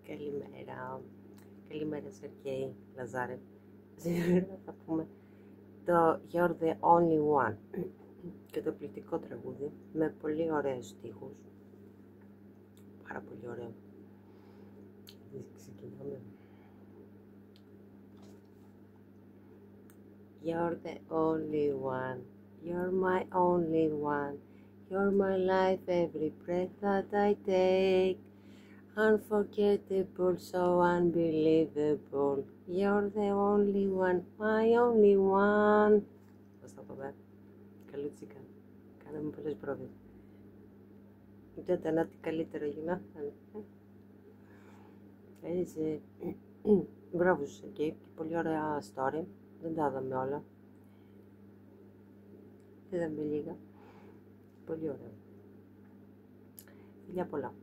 Καλημέρα. Καλημέρα Σεργέη Λαζάρε. Σήμερα θα πούμε το You're the Only One. Καταπληκτικό τραγούδι με πολύ ωραίους στίχους. Πάρα πολύ ωραίο. Ξεκινάμε. You're the only one. You're my only one. You're my life, every breath that I take. Unforgettable, so unbelievable. You're the only one, my only one. Πώς θα πάμε. Καλή τσίκα. Κάναμε πολλές πρόβες. Είδατε να τι καλύτερο γινόταν. Έτσι. Μπράβο σου εκεί. Πολύ ωραία story. Δεν τα είδαμε όλα. Είδαμε λίγα. Πολύ ωραία. Φιλιά πολλά.